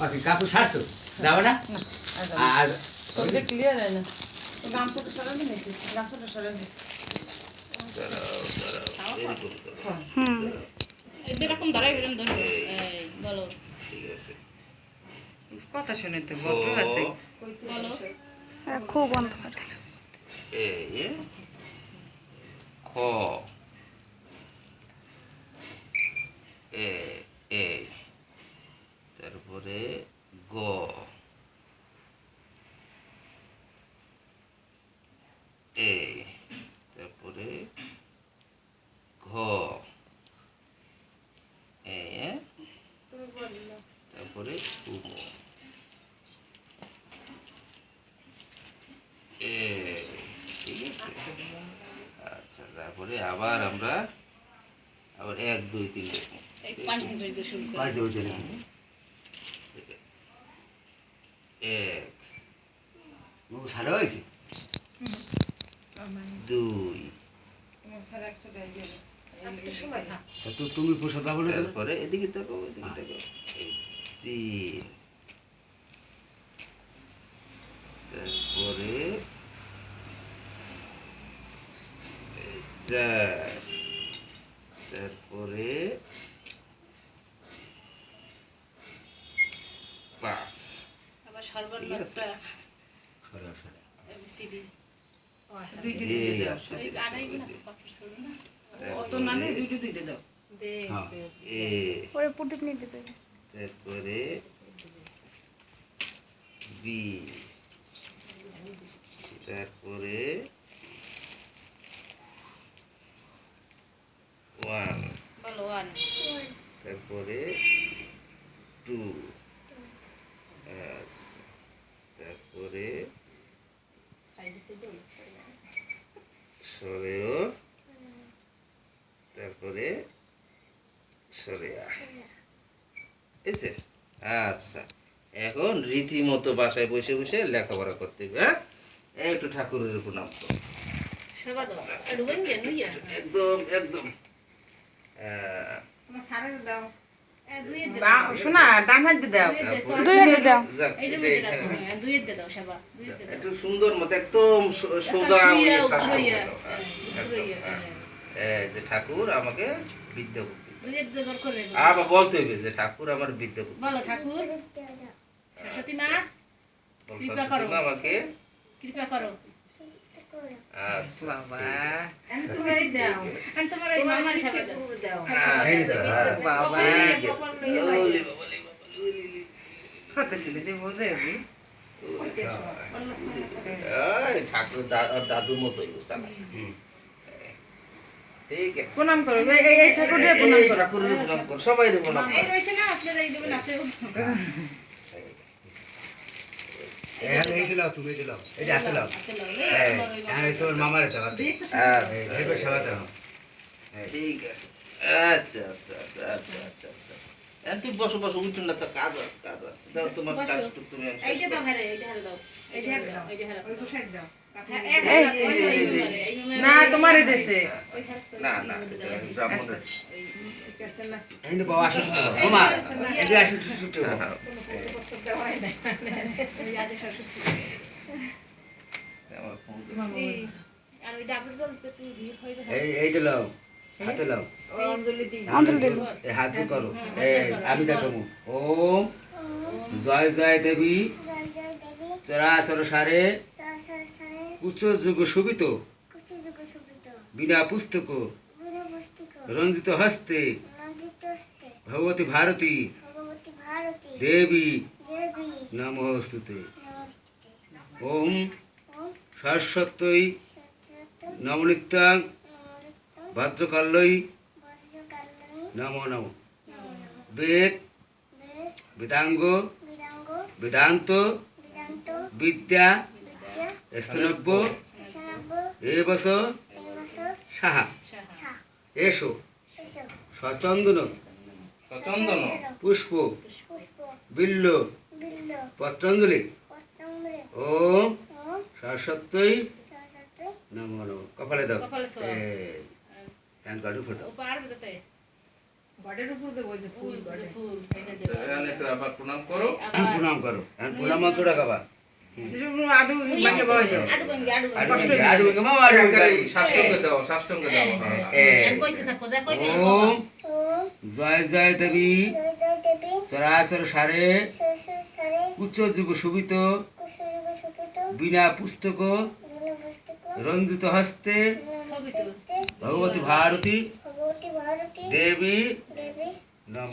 ওকে কাপু ছাড়ছো যাও না আর ওটা ক্লিয়ার হয় না গামছাটা সরালে নাকি গামছাটা সরালে এরকম দাঁড়াই এরকম ধরো এই বলো ঠিক আছে কথা শুনে তো ভদ্র আছে বলো খুব বন্ধ কথা এ খ এ এ তারপরে গ এ তারপরে ঘ এ তারপরে উম এ ঠিক আছে আচ্ছা তারপরে আবার আমরা আবার 1 2 3 দেখবো এই পাঁচ দিন ধরে শুরু করো পাঁচ দেবো চলে এক মুখ সারা হয়েছে 2 তুমি পোষা বলে তারপরে এদিকে দেখো এদিকে দেখো 3 তারপরে 4 তারপরে 5 আবার সর্বনামটা সরা সরা এবিসিডি দুইটা এই দুইটা দাও আসছে এই আড়াই না পাথর ছোট না অত না নেই দুইটা দুইটা দাও দে হ্যাঁ। এ ওরে প্রদীপ নিতে চাই তারপরে বি তারপরে 1 বলো ওয়ান তারপরে 2 তারপরে সাইডে সাইডে সরেও তারপরে সরেয়া এসে আচ্ছা এখন রীতিমতো বাসায় বসে বসে লেখাপড়া করতে হবে হ্যাঁ একটু ঠাকুরের প্রণাম করো সেবা দাও আর রুবেন গে নুইয়া একদম একদম তোমার সারের দাও এ দুই দে শোনা ডান হাত দিয়ে দাও দুই হাতে দাও যাক, এই যে এটা মধ্যে এখানে রাখো হ্যাঁ দুই দে দাও সেবা দুই দে দাও একটু সুন্দর মতো একদম সোজা হয়ে শাসন উপরে করো। একদম, হ্যাঁ। এই যে ঠাকুর আমাকে বিদ্যা বুদ্ধি দুই দে জোর করে আবার বলতে হবে যে ঠাকুর আমার বিদ্যা বুদ্ধি বলো ঠাকুর সরস্বতী মা বল, কৃপা সরস্বতী করো। মা আমাকে কৃপা করো আচ্ছা বাবা তোমারই দাও আর তোমার এই মামার সেবা দাও দাও এই তো বাবা ঠিক আছে। ওলি বাবা, ওলি বাবা, ওলি, ওলি। কত ছিল দেব দেবি এই ঠাকুর দাদুর মতোই চালা ঠিক আছে প্রণাম করো এই ঠাকুর দিয়ে প্রণাম এই করো ঠাকুরের প্রণাম কর সবাই প্রণাম এই কর রয়েছে না আপনারা এই দেবেন আছে এখানে এইটা লাও তুমি এইটা লাও এই যে হাতে লাও আছে লাও এই তোর মামার এটা হাতে আচ্ছা, এইবার সেবা দাও ঠিক আছে আচ্ছা আচ্ছা আচ্ছা আচ্ছা আচ্ছা আচ্ছা এখন তুই বসো বসো উঠুন না তো কাজ আছে দাও তোমার বসো। কাজটুকু তুমি আমি শেষ এইটা দাও করবো। হারে এইটা হারে দাও এইটা হারে দাও এইটা হারে ওই পোশাক দাও হ্যাঁ না তোমারই দেশে না না ব্রাহ্মণের এই নে বাবা আসো মামা এই যে আসো ছোট আমার ফোন আর ওই ডাবের জল তো একটু দিয়ে হইবে এই এইটা লাও হাতে লাও অঞ্জলি দি অঞ্জলি দিল এই হাত দিয়ে করো এই আমি দেখাবো ওম জয় জয় দেবী চরাচর সারে উচ্চ যুগ শোভিত বিনা পুস্তক রঞ্জিত হস্তে ভগবতী ভারতী দেবী নমস্তুতে ওম সরস্বত্যই নমনিত্যাং ভদ্রকাল্যই নমো নমো বেদ বেদাঙ্গ বেদান্ত বিদ্যা স্তনব্য এবস সাহা এসো সচন্দন চন্দন পুষ্প বিল্ল পত্রাঞ্জলি ওম সরস্বত্যই নমো নমো কপালে দাও কপালে ছোঁয়া। প্যান কার্ড উপর দাও ও পার বলতে বাড়ির উপর দিয়ে বইছে ফুল বাড়ি ফুল এনে দেব এখানে একটু আবার প্রণাম করো। প্রণাম করো প্রণাম মন্ত্রটা গাবা আডু ভাঙে বই দাও আডু ভাঙ্গি আডু আডু ভাঙ্গি ভেঙে, আডু ভেঙে, মামা আডু ভেঙে। এখানে সাষ্টাঙ্গ দাও, সাষ্টাঙ্গ দাও। হ্যাঁ। আমি কইতে থাকো যা কইবে ওম জয় জয় দেবী চরাচর সারে উচ্চ যুগ শোভিত বিনা পুস্তক রঞ্জিত হস্তে ছবি তো ভগবতী ভারতী দেবী নম